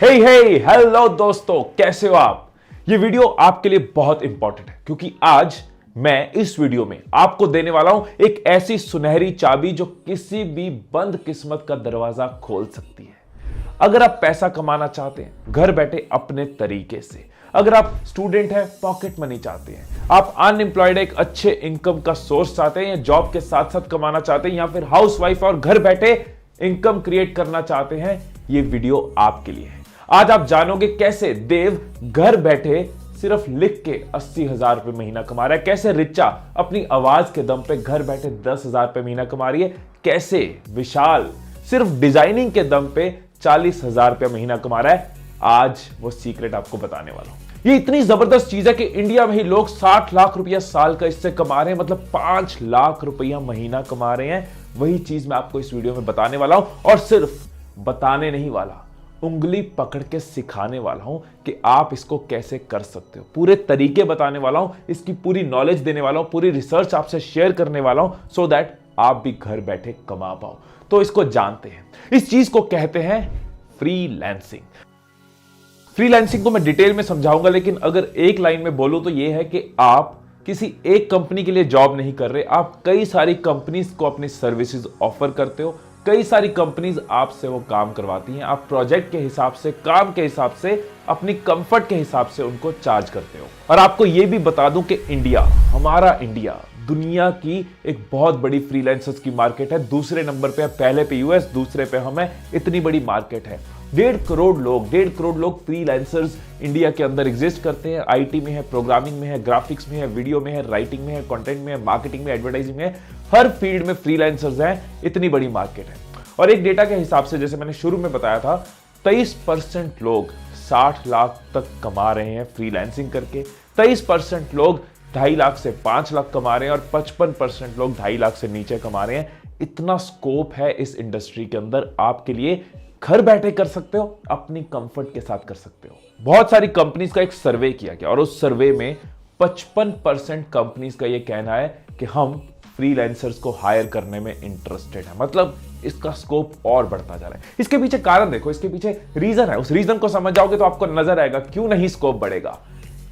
Hello दोस्तों, कैसे हो आप। ये वीडियो आपके लिए बहुत इंपॉर्टेंट है क्योंकि आज मैं इस वीडियो में आपको देने वाला हूं एक ऐसी सुनहरी चाबी जो किसी भी बंद किस्मत का दरवाजा खोल सकती है। अगर आप पैसा कमाना चाहते हैं घर बैठे अपने तरीके से, अगर आप स्टूडेंट हैं, पॉकेट मनी चाहते हैं, आप अनएम्प्लॉयड एक अच्छे इनकम का सोर्स चाहते हैं या जॉब के साथ साथ कमाना चाहते हैं या फिर हाउसवाइफ और घर बैठे इनकम क्रिएट करना चाहते हैं, ये वीडियो आपके लिए है। आज आप जानोगे कैसे देव घर बैठे सिर्फ लिख के 80,000 रुपए महीना कमा रहा है, कैसे रिचा अपनी आवाज के दम पे घर बैठे 10,000 रुपए महीना कमा रही है, कैसे विशाल सिर्फ डिजाइनिंग के दम पे 40,000 रुपए महीना कमा रहा है। आज वो सीक्रेट आपको बताने वाला हूं। ये इतनी जबरदस्त चीज है कि इंडिया में ही लोग 60 लाख रुपया साल का इससे कमा रहे हैं, मतलब 5 लाख रुपया महीना कमा रहे हैं। वही चीज मैं आपको इस वीडियो में बताने वाला हूं और सिर्फ बताने नहीं वाला, उंगली पकड़ के सिखाने वाला हूं कि आप इसको कैसे कर सकते हो। पूरे तरीके बताने वाला हूं, इसकी पूरी नॉलेज देने वाला हूं, पूरी रिसर्च आपसे शेयर करने वाला हूं सो दैट आप भी घर बैठे कमा पाओ। तो इसको जानते हैं, इस चीज को कहते हैं फ्रीलांसिंग। फ्रीलांसिंग को मैं डिटेल में समझाऊंगा, लेकिन अगर एक लाइन में बोलूं तो यह है कि आप किसी एक कंपनी के लिए जॉब नहीं कर रहे, आप कई सारी कंपनीज को अपनी सर्विसेज ऑफर करते हो। कई सारी कंपनीज आपसे वो काम करवाती हैं, आप प्रोजेक्ट के हिसाब से, काम के हिसाब से, अपनी कंफर्ट के हिसाब से उनको चार्ज करते हो। और आपको ये भी बता दूं कि इंडिया, हमारा इंडिया दुनिया की एक बहुत बड़ी फ्रीलांसर्स की मार्केट है। दूसरे नंबर पे है, पहले पे यूएस, दूसरे पे हम है। इतनी बड़ी मार्केट है। 1.5 करोड़ लोग फ्रीलांसर्स इंडिया के अंदर एग्जिस्ट करते हैं। आईटी में है, प्रोग्रामिंग में है, ग्राफिक्स में है, वीडियो में है, राइटिंग में है, कंटेंट में है, मार्केटिंग में, एडवर्टाइजिंग में है, हर फील्ड में फ्रीलांसर्स हैं। इतनी बड़ी मार्केट है। और एक डेटा के हिसाब से, जैसे मैंने शुरू में बताया था, 23% लोग 60 लाख तक कमा रहे हैं फ्रीलांसिंग करके। 23% लोग 2.5 लाख से 5 लाख कमा रहे हैं और 55% लोग 2.5 लाख से नीचे कमा रहे हैं। इतना स्कोप है इस इंडस्ट्री के अंदर आपके लिए। घर बैठे कर सकते हो, अपनी कंफर्ट के साथ कर सकते हो। बहुत सारी कंपनीज का एक सर्वे किया गया और उस सर्वे में 55% कंपनीज का यह कहना है कि हम फ्रीलांसर्स को हायर करने में इंटरेस्टेड है। मतलब इसका स्कोप और बढ़ता जा रहा है। इसके पीछे कारण देखो, इसके पीछे रीजन है। उस रीजन को समझ जाओगे तो आपको नजर आएगा क्यों नहीं स्कोप बढ़ेगा।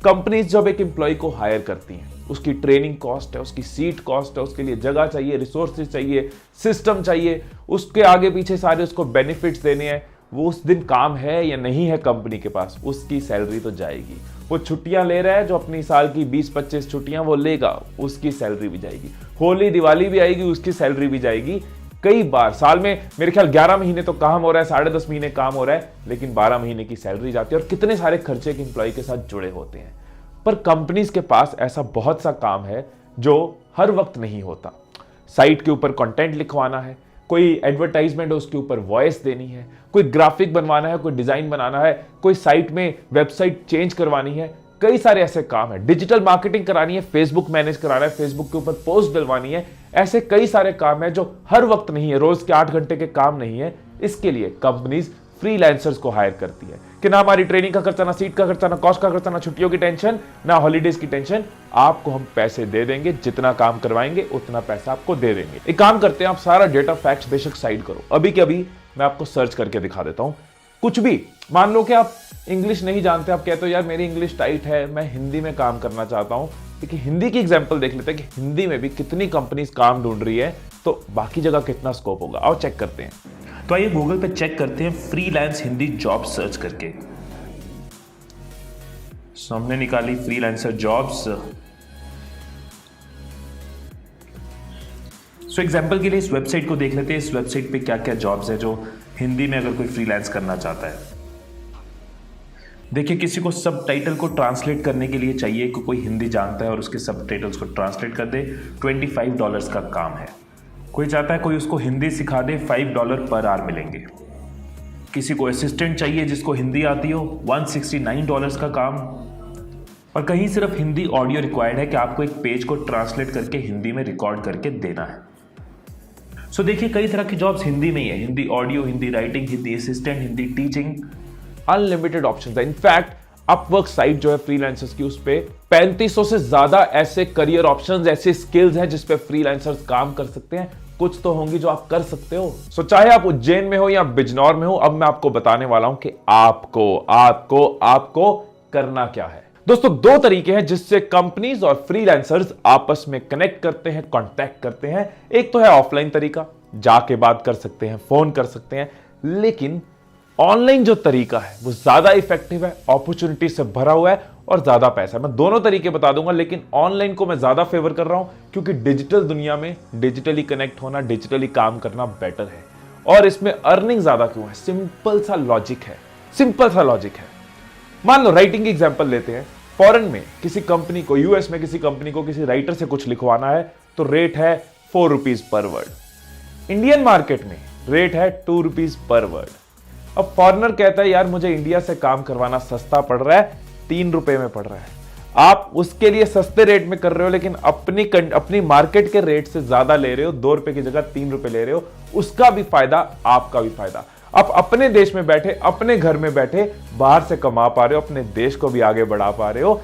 कंपनीज जब एक एम्प्लॉय को हायर करती हैं, उसकी ट्रेनिंग कॉस्ट है, उसकी सीट कॉस्ट है, उसके लिए जगह चाहिए, रिसोर्सेज चाहिए, सिस्टम चाहिए, उसके आगे पीछे सारे उसको बेनिफिट्स देने हैं। वो उस दिन काम है या नहीं है कंपनी के पास, उसकी सैलरी तो जाएगी। वो छुट्टियां ले रहा है, जो अपनी साल की 20-25 छुट्टियां वो लेगा, उसकी सैलरी भी जाएगी। होली दिवाली भी आएगी, उसकी सैलरी भी जाएगी। कई बार साल में मेरे ख्याल 11 महीने तो काम हो रहा है, 10.5 महीने काम हो रहा है, लेकिन 12 महीने की सैलरी जाती है और कितने सारे खर्चे एक एम्प्लॉय के साथ जुड़े होते हैं। पर कंपनीज के पास ऐसा बहुत सा काम है जो हर वक्त नहीं होता। साइट के ऊपर कंटेंट लिखवाना है, कोई एडवर्टाइजमेंट है उसके ऊपर वॉइस देनी है, कोई ग्राफिक बनवाना है, कोई डिजाइन बनाना है, कोई साइट में वेबसाइट चेंज करवानी है। कई सारे ऐसे काम है। डिजिटल मार्केटिंग करानी है, फेसबुक मैनेज कराना है, फेसबुक के ऊपर पोस्ट डलवानी है। ऐसे कई सारे काम है जो हर वक्त नहीं है, रोज के 8 घंटे के काम नहीं है। इसके लिए कंपनीज फ्रीलांसर्स को हायर करती है कि ना हमारी ट्रेनिंग का खर्चा, ना सीट का खर्चा, ना कॉस्ट का खर्चा, ना छुट्टियों की टेंशन, ना हॉलीडेज की टेंशन। आपको हम पैसे दे देंगे, जितना काम करवाएंगे उतना पैसा आपको दे देंगे। एक काम करते हैं, आप सारा डेटा फैक्ट्स बेशक साइड करो, अभी के अभी मैं आपको सर्च करके दिखा देता हूं। कुछ भी मान लो कि आप इंग्लिश नहीं जानते, आप कहते हो यार मेरी इंग्लिश टाइट है, मैं हिंदी में काम करना चाहता हूं। देखिए हिंदी की एग्जांपल देख लेते हैं कि हिंदी में भी कितनी कंपनीज काम ढूंढ रही है, तो बाकी जगह कितना स्कोप होगा। आओ चेक करते हैं। तो आइए गूगल पे चेक करते हैं फ्रीलांस हिंदी जॉब सर्च करके। हमने निकाली फ्रीलांसर जॉब्स। सो एग्जांपल के लिए इस वेबसाइट को देख लेते हैं। इस वेबसाइट पे क्या क्या जॉब्स है जो हिंदी में अगर कोई फ्रीलांस करना चाहता है। देखिए किसी को सब टाइटल को ट्रांसलेट करने के लिए चाहिए कि कोई हिंदी जानता है और उसके सब टाइटल्स को ट्रांसलेट कर दे, $25 का काम है। कोई चाहता है कोई उसको हिंदी सिखा दे, $5 पर आवर मिलेंगे। किसी को असिस्टेंट चाहिए जिसको हिंदी आती हो, $169 का काम। और कहीं सिर्फ हिंदी ऑडियो रिक्वायर्ड है कि आपको एक पेज को ट्रांसलेट करके हिंदी में रिकॉर्ड करके देना है। सो देखिए कई तरह की जॉब्स हिंदी में ही है। Hindi audio, Hindi writing, Hindi assistant, Hindi teaching, unlimited options है। इनफैक्ट अपवर्क साइट जो है फ्रीलांसर्स की, उस पे 3500 से ज्यादा ऐसे करियर ऑप्शंस, ऐसे स्किल्स हैं जिस पे फ्रीलांसर्स काम कर सकते हैं। कुछ तो होंगी जो आप कर सकते हो। सो चाहे आप उज्जैन में हो या बिजनौर में हो, अब मैं आपको बताने वाला हूं कि आपको करना क्या है। दोस्तों, दो तरीके हैं जिससे कंपनीज और फ्रीलांसर्स आपस में कनेक्ट करते हैं, कांटेक्ट करते हैं। एक तो है ऑफलाइन तरीका, जाके बात कर सकते हैं, फोन कर सकते हैं, लेकिन ऑनलाइन जो तरीका है वो ज्यादा इफेक्टिव है, अपॉर्चुनिटी से भरा हुआ है और ज्यादा पैसा है। मैं दोनों तरीके बता दूंगा, लेकिन ऑनलाइन को मैं ज्यादा फेवर कर रहा हूं क्योंकि डिजिटल दुनिया में डिजिटली कनेक्ट होना, डिजिटली काम करना बेटर है। और इसमें अर्निंग ज्यादा क्यों है? सिंपल सा लॉजिक है। मान लो राइटिंग एग्जाम्पल लेते हैं। फॉरेन में किसी कंपनी को, यूएस में किसी कंपनी को किसी राइटर से कुछ लिखवाना है तो रेट है 4 rupees per word. Indian market में रेट है 2 रुपीज पर वर्ड। अब फॉरेनर कहता है यार मुझे इंडिया से काम करवाना सस्ता पड़ रहा है, 3 रुपए में पड़ रहा है। आप उसके लिए सस्ते रेट में कर रहे हो, लेकिन अपनी मार्केट के रेट से ज्यादा ले रहे हो, 2 रुपए की जगह 3 रुपए ले रहे हो। उसका भी फायदा, आपका भी फायदा। आप अपने देश में बैठे, अपने घर में बैठे बाहर से कमा पा रहे हो, अपने देश को भी आगे बढ़ा पा रहे हो।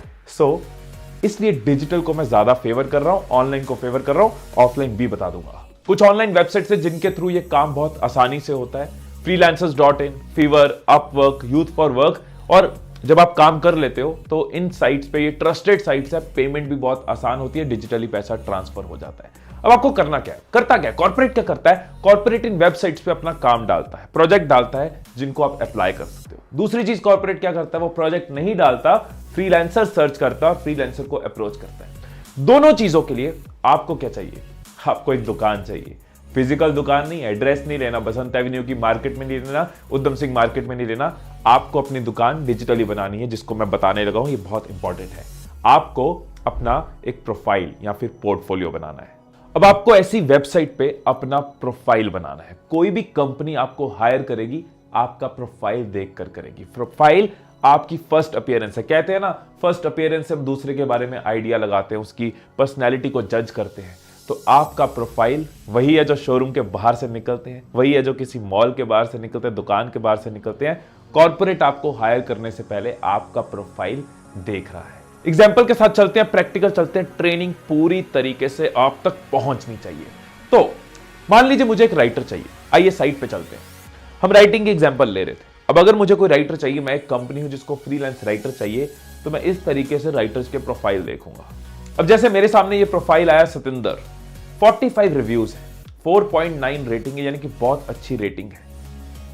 इसलिए डिजिटल को मैं ज्यादा फेवर कर रहा हूं, ऑनलाइन को फेवर कर रहा हूं। ऑफलाइन भी बता दूंगा। कुछ ऑनलाइन वेबसाइट है जिनके थ्रू ये काम बहुत आसानी से होता है। freelancers.in, fever, Upwork, youth for work. और जब आप काम कर लेते हो तो इन साइट्स पे, ये ट्रस्टेड साइट्स है, पेमेंट भी बहुत आसान होती है, डिजिटली पैसा ट्रांसफर हो जाता है। अब आपको करना क्या है? करता क्या है? कॉर्पोरेट क्या करता है? कॉर्पोरेट इन वेबसाइट्स पे अपना काम डालता है, प्रोजेक्ट डालता है जिनको आप अप्लाई कर सकते हो। दूसरी चीज कॉर्पोरेट क्या करता है? वो प्रोजेक्ट नहीं डालता, फ्रीलांसर सर्च करता है और फ्रीलांसर को अप्रोच करता है। दोनों चीजों के लिए आपको क्या चाहिए? आपको एक दुकान चाहिए। फिजिकल दुकान नहीं, एड्रेस नहीं लेना, बसंत एवेन्यू की मार्केट में नहीं लेना, उधम सिंह मार्केट में नहीं लेना। आपको अपनी दुकान डिजिटली बनानी है, जिसको मैं बताने लगा हूं, ये बहुत इंपॉर्टेंट है। आपको अपना एक प्रोफाइल या फिर पोर्टफोलियो बनाना है। अब आपको ऐसी वेबसाइट पे अपना प्रोफाइल बनाना है। कोई भी कंपनी आपको हायर करेगी, आपका प्रोफाइल देखकर करेगी। प्रोफाइल आपकी फर्स्ट अपीयरेंस है। कहते हैं ना, फर्स्ट अपीयरेंस से हम दूसरे के बारे में आइडिया लगाते हैं, उसकी पर्सनैलिटी को जज करते हैं। तो आपका प्रोफाइल वही है जो शोरूम के बाहर से निकलते हैं, वही है जो किसी मॉल के बाहर से निकलते हैं, दुकान के बाहर से निकलते हैं। कॉर्पोरेट आपको हायर करने से पहले आपका प्रोफाइल देख रहा है। एग्जाम्पल के साथ चलते हैं, प्रैक्टिकल चलते हैं। ट्रेनिंग पूरी तरीके से आप तक पहुंचनी चाहिए। तो मान लीजिए मुझे एक राइटर चाहिए। आइए साइट पे चलते हैं। हम राइटिंग की एग्जाम्पल ले रहे थे। अब अगर मुझे कोई राइटर चाहिए, मैं एक कंपनी हूं जिसको फ्रीलांस राइटर चाहिए, तो मैं इस तरीके से राइटर्स के प्रोफाइल देखूंगा। अब जैसे मेरे सामने ये प्रोफाइल आया सतिंदर, 45 रिव्यूज है, 4.9 रेटिंग है, यानी कि बहुत अच्छी रेटिंग है।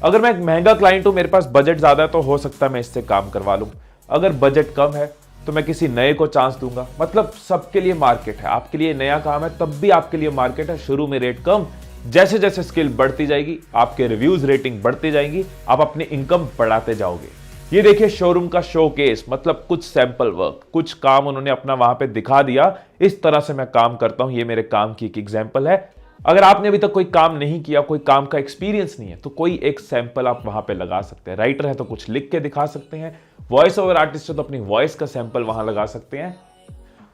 अगर मैं एक महंगा क्लाइंट हूं, मेरे पास बजट ज्यादा है, तो हो सकता है मैं इससे काम करवा लूं। अगर बजट कम है तो मैं किसी नए को चांस दूंगा। मतलब सबके लिए मार्केट है। आपके लिए नया काम है तब भी आपके लिए मार्केट है। शुरू में रेट कम, जैसे जैसे स्किल बढ़ती जाएगी, आपके रिव्यूज रेटिंग बढ़ती जाएंगी, आप अपनी इनकम बढ़ाते जाओगे। ये देखिए शोरूम का शोकेस, मतलब कुछ सैंपल वर्क, कुछ काम उन्होंने अपना वहां पे दिखा दिया। इस तरह से मैं काम करता हूं। ये मेरे काम की एक एग्जांपल है। अगर आपने अभी तक कोई काम नहीं किया, कोई काम का एक्सपीरियंस नहीं है, तो कोई एक सैंपल आप वहां पे लगा सकते हैं। राइटर है तो कुछ लिख के दिखा सकते हैं, वॉइस ओवर आर्टिस्ट है तो अपनी वॉइस का सैंपल वहां लगा सकते हैं।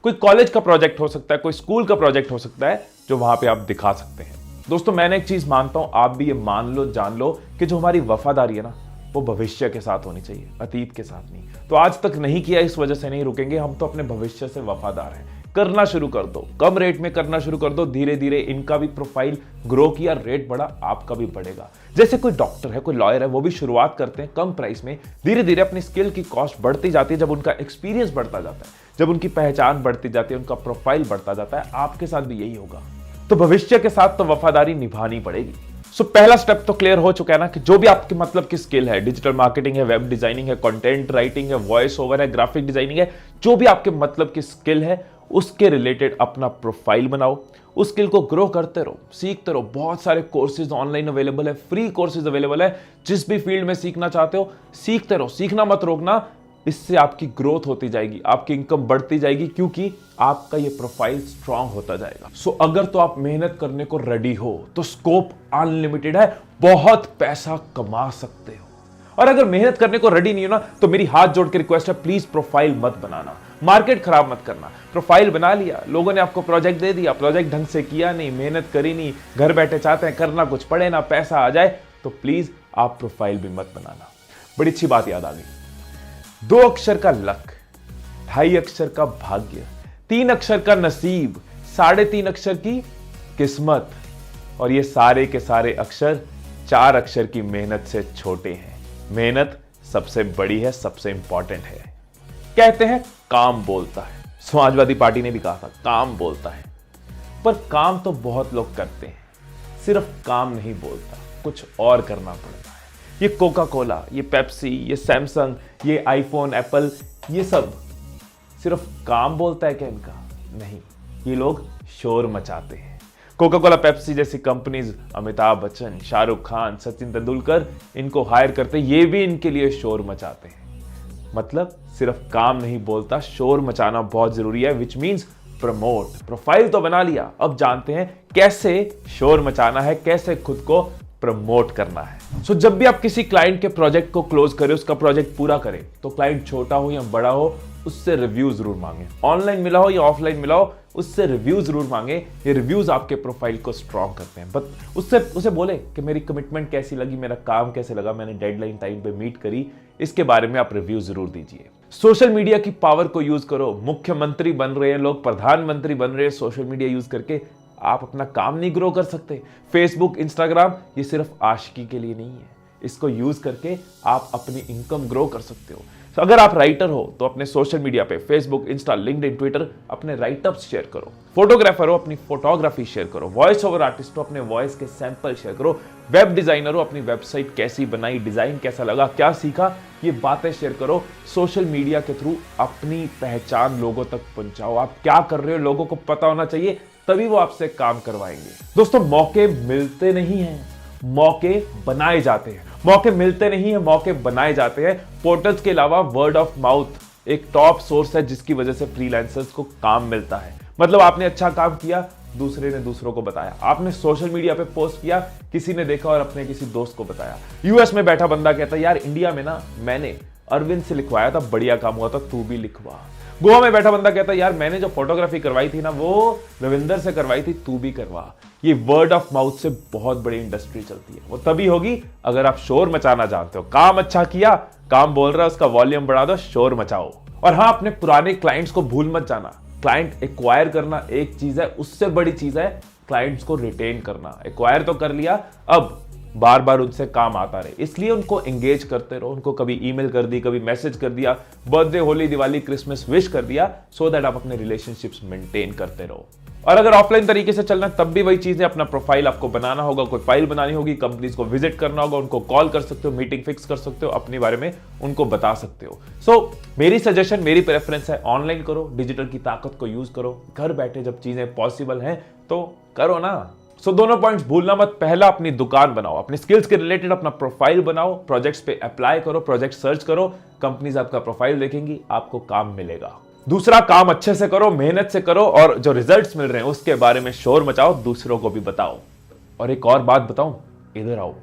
कोई कॉलेज का प्रोजेक्ट हो सकता है, कोई स्कूल का प्रोजेक्ट हो सकता है, जो वहां पे आप दिखा सकते हैं। दोस्तों, मैंने एक चीज मानता हूं, आप भी ये मान लो, जान लो कि जो हमारी वफादारी है ना, वो भविष्य के साथ होनी चाहिए, अतीत के साथ नहीं। तो आज तक नहीं किया, इस वजह से नहीं रुकेंगे। हम तो अपने भविष्य से वफादार हैं। करना शुरू कर दो, कम रेट में करना शुरू कर दो। धीरे धीरे इनका भी प्रोफाइल ग्रो किया, रेट बढ़ा, आपका भी बढ़ेगा। जैसे कोई डॉक्टर है, कोई लॉयर है, वो भी शुरुआत करते हैं कम प्राइस में, धीरे धीरे अपनी स्किल की कॉस्ट बढ़ती जाती है। जब उनका एक्सपीरियंस बढ़ता जाता है, जब उनकी पहचान बढ़ती जाती है, उनका प्रोफाइल बढ़ता जाता है, आपके साथ भी यही होगा। तो भविष्य के साथ तो वफादारी निभानी पड़ेगी। सो पहला स्टेप तो क्लियर हो चुका है ना, कि जो भी आपके मतलब की स्किल है, डिजिटल मार्केटिंग है, वेब डिजाइनिंग है, कंटेंट राइटिंग है, वॉइस ओवर है, ग्राफिक डिजाइनिंग है, जो भी आपके मतलब की स्किल है, उसके रिलेटेड अपना प्रोफाइल बनाओ। उस स्किल को ग्रो करते रहो, सीखते रहो। बहुत सारे कोर्सेज ऑनलाइन अवेलेबल है, फ्री कोर्सेज अवेलेबल है। जिस भी फील्ड में सीखना चाहते हो, सीखते रहो, सीखना मत रोकना। इससे आपकी ग्रोथ होती जाएगी, आपकी इनकम बढ़ती जाएगी, क्योंकि आपका ये प्रोफाइल स्ट्रांग होता जाएगा। सो अगर तो आप मेहनत करने को रेडी हो, तो स्कोप अनलिमिटेड है, बहुत पैसा कमा सकते हो। और अगर मेहनत करने को रेडी नहीं हो ना, तो मेरी हाथ जोड़ के रिक्वेस्ट है, प्लीज प्रोफाइल मत बनाना, मार्केट खराब मत करना। प्रोफाइल बना लिया, लोगों ने आपको प्रोजेक्ट दे दिया, प्रोजेक्ट ढंग से किया नहीं, मेहनत करी नहीं, घर बैठे चाहते हैं करना कुछ पड़े ना, पैसा आ जाए, तो प्लीज आप प्रोफाइल भी मत बनाना। बड़ी अच्छी बात याद आ गई। 2 अक्षर का लक, 2.5 अक्षर का भाग्य, 3 अक्षर का नसीब, 3.5 अक्षर की किस्मत। और ये सारे के सारे अक्षर 4 अक्षर की मेहनत से छोटे हैं। मेहनत सबसे बड़ी है, सबसे इंपॉर्टेंट है। कहते हैं काम बोलता है, समाजवादी पार्टी ने भी कहा था काम बोलता है, पर काम तो बहुत लोग करते हैं, सिर्फ काम नहीं बोलता, कुछ और करना पड़ता है। ये कोका कोला, ये पेप्सी, ये सैमसंग, ये आईफोन, एप्पल, ये सब सिर्फ काम बोलता है क्या इनका? नहीं, ये लोग शोर मचाते हैं। कोका कोला, पेप्सी जैसी कंपनीज अमिताभ बच्चन, शाहरुख खान, सचिन तेंदुलकर इनको हायर करते, ये भी इनके लिए शोर मचाते हैं। मतलब सिर्फ काम नहीं बोलता, शोर मचाना बहुत जरूरी है, विच मीन्स प्रमोट। प्रोफाइल तो बना लिया, अब जानते हैं कैसे शोर मचाना है, कैसे खुद को प्रमोट करना है। सो जब भी आप किसी क्लाइंट के प्रोजेक्ट को क्लोज करें, उसका प्रोजेक्ट पूरा करें, तो क्लाइंट छोटा हो या बड़ा हो, उससे रिव्यू जरूर मांगे। ऑनलाइन मिला हो या ऑफलाइन मिला हो, उससे रिव्यू जरूर मांगे। ये रिव्यूज आपके प्रोफाइल को स्ट्रॉन्ग करते हैं। बट उससे बोले कि मेरी कमिटमेंट कैसी लगी, मेरा काम कैसे लगा, मैंने डेडलाइन टाइम पे मीट करी, इसके बारे में आप रिव्यू जरूर दीजिए। सोशल मीडिया की पावर को यूज करो। मुख्यमंत्री बन रहे हैं लोग, प्रधानमंत्री बन रहे हैं सोशल मीडिया यूज करके, आप अपना काम नहीं ग्रो कर सकते। फेसबुक, इंस्टाग्राम ये सिर्फ आशिकी के लिए नहीं है, इसको यूज करके आप अपनी इनकम ग्रो कर सकते हो। तो अगर आप राइटर हो तो अपने सोशल मीडिया पे फेसबुक, इंस्टा, लिंक्डइन, ट्विटर अपने राइटअप्स शेयर करो। फोटोग्राफर हो, अपनी फोटोग्राफी शेयर करो। वॉइस ओवर आर्टिस्ट हो, अपने वॉइस के सैंपल शेयर करो। वेब डिजाइनर हो, अपनी वेबसाइट कैसी बनाई, डिजाइन कैसा लगा, क्या सीखा, ये बातें शेयर करो। सोशल मीडिया के थ्रू अपनी पहचान लोगों तक पहुंचाओ। आप क्या कर रहे हो लोगों को पता होना चाहिए, तभी वो आपसे काम करवाएंगे। दोस्तों, मौके मिलते नहीं हैं, मौके बनाए जाते हैं। मौके मिलते नहीं है, मौके बनाए जाते हैं। पोर्टल्स के अलावा वर्ड ऑफ माउथ एक टॉप सोर्स है जिसकी वजह से फ्रीलांसर्स को काम मिलता है। मतलब आपने अच्छा काम किया, दूसरे ने दूसरों को बताया। आपने सोशल मीडिया पे पोस्ट किया, किसी ने देखा और अपने किसी दोस्त को बताया। यूएस में बैठा बंदा कहता है यार इंडिया में ना मैंने अरविंद से लिखवाया था, बढ़िया काम हुआ था, तू भी लिखवा। गोवा में बैठा बंदा कहता है यार मैंने जो फोटोग्राफी करवाई थी ना वो रविंदर से करवाई थी, तू भी करवा। ये वर्ड ऑफ माउथ से बहुत बड़ी इंडस्ट्री चलती है। वो तभी होगी अगर आप शोर मचाना जानते हो। काम अच्छा किया, काम बोल रहा है, उसका वॉल्यूम बढ़ा दो, शोर मचाओ। और हाँ, अपने पुराने क्लाइंट्स को भूल मत जाना। क्लाइंट एक्वायर करना एक चीज है, उससे बड़ी चीज है क्लाइंट्स को रिटेन करना। एक्वायर तो कर लिया, अब बार बार उनसे काम आता रहे, इसलिए उनको एंगेज करते रहो। उनको कभी ईमेल कर दी, कभी मैसेज कर दिया, birthday, Holi, Diwali, Christmas wish कर दिया, सो दैट आप अपने रिलेशनशिप्स मेंटेन करते रहो। और अगर ऑफलाइन तरीके से चलना है तब भी वही चीज है, अपना प्रोफाइल आपको बनाना होगा, कोई फाइल बनानी होगी, कंपनीज को विजिट करना होगा, उनको कॉल कर सकते हो, मीटिंग फिक्स कर सकते हो, अपने बारे में उनको बता सकते हो। सो मेरी सजेशन, मेरी प्रेफरेंस है ऑनलाइन करो, डिजिटल की ताकत को यूज करो। घर बैठे जब चीजें पॉसिबल हैं तो करो ना। सो दोनों पॉइंट्स भूलना मत। पहला, अपनी दुकान बनाओ, अपनी स्किल्स के रिलेटेड अपना प्रोफाइल बनाओ, प्रोजेक्ट्स पे अप्लाई करो, प्रोजेक्ट सर्च करो, कंपनीज आपका प्रोफाइल देखेंगी, आपको काम मिलेगा। दूसरा, काम अच्छे से करो, मेहनत से करो, और जो रिजल्ट्स मिल रहे हैं उसके बारे में शोर मचाओ, दूसरों को भी बताओ। और एक और बात बताऊं, इधर आओ।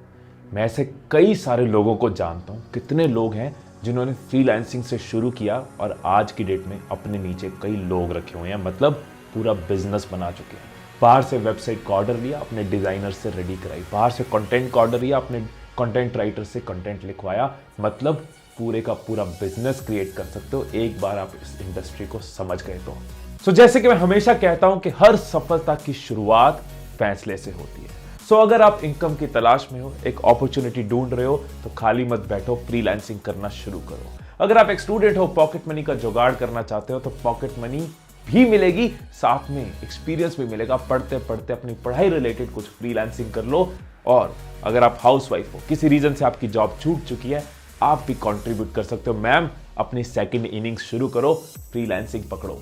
मैं ऐसे कई सारे लोगों को जानता हूं, कितने लोग हैं जिन्होंने फ्रीलांसिंग से शुरू किया और आज की डेट में अपने नीचे कई लोग रखे हुए हैं, मतलब पूरा बिजनेस बना चुके हैं। बाहर से वेबसाइट का ऑर्डर लिया, अपने डिजाइनर से रेडी कराई, बाहर से कंटेंट का ऑर्डर लिया, अपने कंटेंट राइटर से कंटेंट लिखवाया, मतलब पूरे का पूरा बिजनेस क्रिएट कर सकते हो एक बार आप इस इंडस्ट्री को समझ गए तो। सो जैसे कि मैं हमेशा कहता हूं कि हर सफलता की शुरुआत फैसले से होती है। सो अगर आप इनकम की तलाश में हो, एक अपॉर्चुनिटी ढूंढ रहे हो, तो खाली मत बैठो, फ्रीलांसिंग करना शुरू करो। अगर आप एक स्टूडेंट हो, पॉकेट मनी का जुगाड़ करना चाहते हो, तो पॉकेट मनी भी मिलेगी, साथ में एक्सपीरियंस भी मिलेगा। पढ़ते पढ़ते अपनी पढ़ाई रिलेटेड कुछ फ्रीलांसिंग कर लो। और अगर आप हाउसवाइफ हो, किसी रीजन से आपकी जॉब छूट चुकी है, आप भी कंट्रीब्यूट कर सकते हो। मैम, अपनी सेकंड इनिंग्स शुरू करो, फ्रीलांसिंग पकड़ो।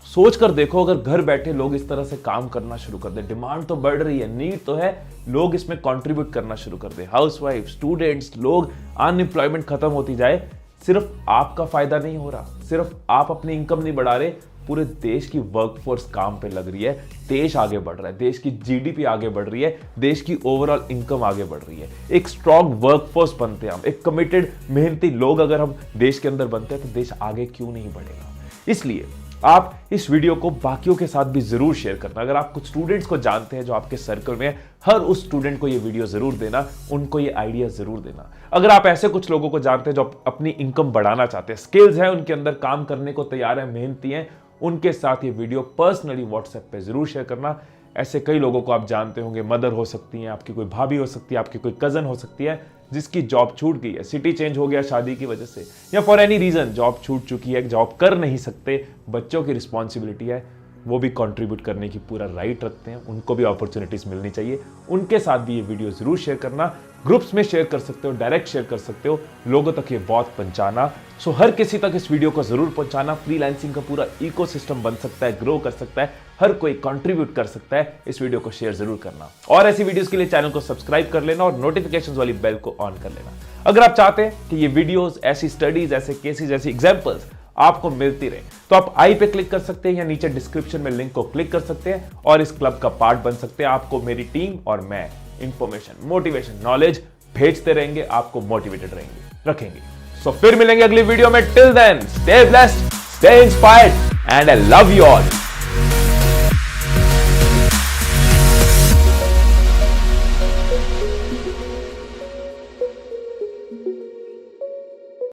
सोच कर देखो, अगर घर बैठे लोग इस तरह से काम करना शुरू कर दे, डिमांड तो बढ़ रही है, नीड तो है, लोग इसमें कंट्रीब्यूट करना शुरू कर दे, हाउसवाइफ, स्टूडेंट्स, लोग, अनएम्प्लॉयमेंट खत्म होती जाए। सिर्फ आपका फायदा नहीं हो रहा, सिर्फ आप अपनी इनकम नहीं बढ़ा रहे, पूरे देश की वर्कफोर्स काम पे लग रही है, देश आगे बढ़ रहा है, देश की जीडीपी आगे बढ़ रही है, देश की ओवरऑल इनकम आगे बढ़ रही है। एक स्ट्रॉन्ग वर्कफोर्स बनते हैं हम, एक कमिटेड मेहनती लोग अगर हम देश के अंदर बनते हैं तो देश आगे क्यों नहीं बढ़ेगा। इसलिए आप इस वीडियो को बाकियों के साथ भी जरूर शेयर करना। अगर आप कुछ स्टूडेंट्स को जानते हैं जो आपके सर्कल में है, हर उस स्टूडेंट को ये वीडियो जरूर देना, उनको ये आइडिया जरूर देना। अगर आप ऐसे कुछ लोगों को जानते हैं जो अपनी इनकम बढ़ाना चाहते हैं, स्किल्स है उनके अंदर, काम करने को तैयार है, मेहनती हैं, उनके साथ ये वीडियो पर्सनली व्हाट्सएप पे जरूर शेयर करना। ऐसे कई लोगों को आप जानते होंगे, मदर हो सकती हैं, आपकी कोई भाभी हो सकती है, आपकी कोई कजन हो सकती है जिसकी जॉब छूट गई है, सिटी चेंज हो गया शादी की वजह से, या फॉर एनी रीजन जॉब छूट चुकी है, जॉब कर नहीं सकते, बच्चों की रिस्पॉन्सिबिलिटी है, वो भी कंट्रीब्यूट करने की पूरा राइट रखते हैं, उनको भी अपॉर्चुनिटीज मिलनी चाहिए, उनके साथ भी ये वीडियो जरूर शेयर करना, ग्रुप्स में शेयर कर सकते हो, डायरेक्ट शेयर कर सकते हो, लोगों तक ये बहुत पहुंचाना। सो हर किसी तक इस वीडियो को जरूर पहुंचाना। फ्रीलांसिंग का पूरा इकोसिस्टम बन सकता है, ग्रो कर सकता है, हर कोई कंट्रीब्यूट कर सकता है। इस वीडियो को शेयर जरूर करना और ऐसी वीडियोस के लिए चैनल को सब्सक्राइब कर लेना और नोटिफिकेशंस वाली बेल को ऑन कर लेना। अगर आप चाहते हैं कि ये वीडियोस, ऐसी स्टडीज, ऐसे केसेस, ऐसी एग्जांपल्स आपको मिलती रहे तो आप आई पे क्लिक कर सकते हैं या नीचे डिस्क्रिप्शन में लिंक को क्लिक कर सकते हैं और इस क्लब का पार्ट बन सकते हैं। आपको मेरी टीम और मैं इंफॉर्मेशन, मोटिवेशन, नॉलेज भेजते रहेंगे, आपको मोटिवेटेड रखेंगे। सो फिर मिलेंगे अगली वीडियो में। Till then stay blessed, stay inspired and I love you all.